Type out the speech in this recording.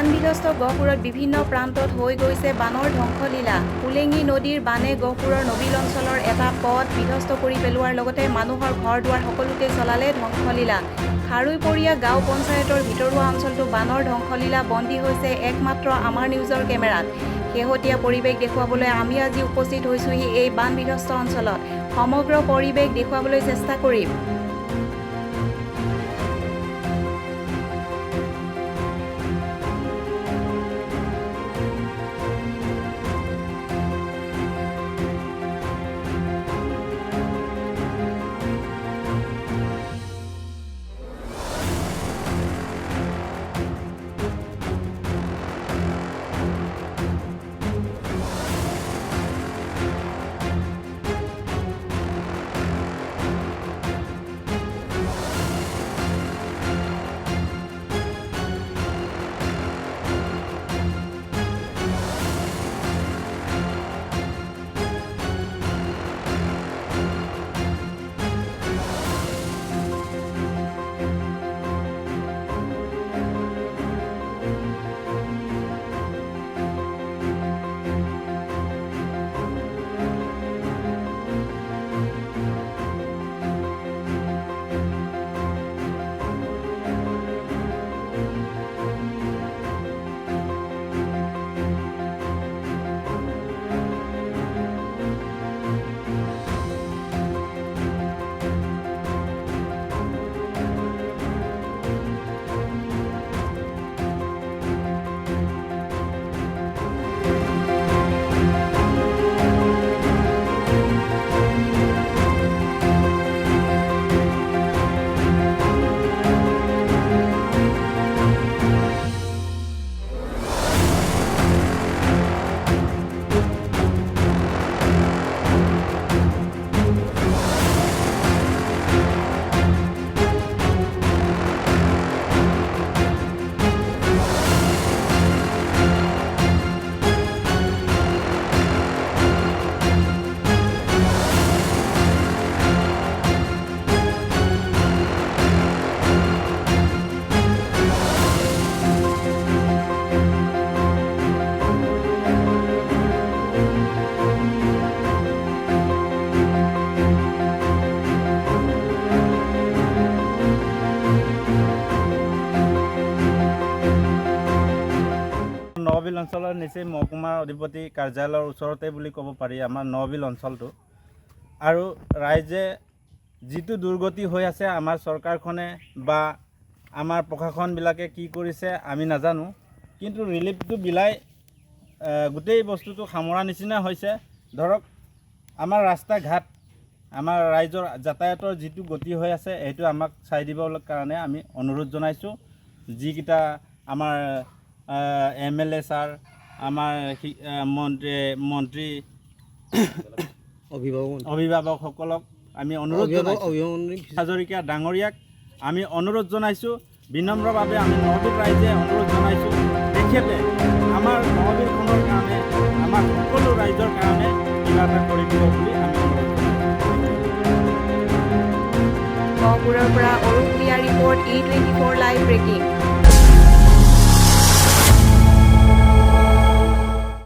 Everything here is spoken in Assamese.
বানবিধ্বস্ত গহপুৰত বিভিন্ন প্ৰান্তত হৈ গৈছে বানৰ ধ্বংসলীলা। পুলেঙি নদীৰ বানে গহপুৰৰ নবিল অঞ্চলৰ এটা পথ বিধ্বস্ত কৰি পেলোৱাৰ লগতে মানুহৰ ঘৰ-দুৱাৰ সকলোতে চলালে ধ্বংসলীলা। খাৰুইপৰীয়া গাঁও পঞ্চায়তৰ ভিতৰুৱা অঞ্চলটো বানৰ ধ্বংসলীলা বন্দী হৈছে একমাত্ৰ আমাৰ নিউজৰ কেমেৰাত। শেহতীয়া পৰিৱেশ দেখুৱাবলৈ আমি আজি উপস্থিত হৈছোহি এই বানবিধ্বস্ত অঞ্চলত। সমগ্ৰ পৰিৱেশ দেখুৱাবলৈ চেষ্টা কৰিম। নবিল অঞ্চলৰ নিচেই মহকুমাৰ অধিপতি কাৰ্যালয়ৰ ওচৰতে বুলি ক'ব পাৰি আমাৰ নবিল অঞ্চলটো। আৰু ৰাইজে যিটো দুৰ্গতি হৈ আছে আমাৰ চৰকাৰখনে বা আমাৰ প্ৰশাসনবিলাকে কি কৰিছে আমি নাজানো, কিন্তু ৰিলিফটো বিলাই গোটেই বস্তুটো সামৰা নিচিনা হৈছে। ধৰক আমাৰ ৰাস্তা ঘাট আমাৰ ৰাইজৰ যাতায়াতৰ যিটো গতি হৈ আছে সেইটো আমাক চাই দিবৰ কাৰণে আমি অনুৰোধ জনাইছোঁ। যিকেইটা আমাৰ MLA ছাৰ, আমাৰ মন্ত্ৰী অভিভাৱকসকলক আমি অনুৰোধ জনাইছোঁ। হাজৰিকা ডাঙৰীয়াক আমি অনুৰোধ জনাইছোঁ, বিনম্ৰভাৱে আমি নবিল ৰাইজে অনুৰোধ জনাইছোঁ, তেখেতে আমাৰ নবিলখনৰ কাৰণে আমাৰ সকলো ৰাইজৰ কাৰণে কিবা এটা কৰি দিব বুলি আমি অনুৰোধ জনাইছোঁ। গহপুৰৰ পৰা Arun Bhuyan report E24 live breaking.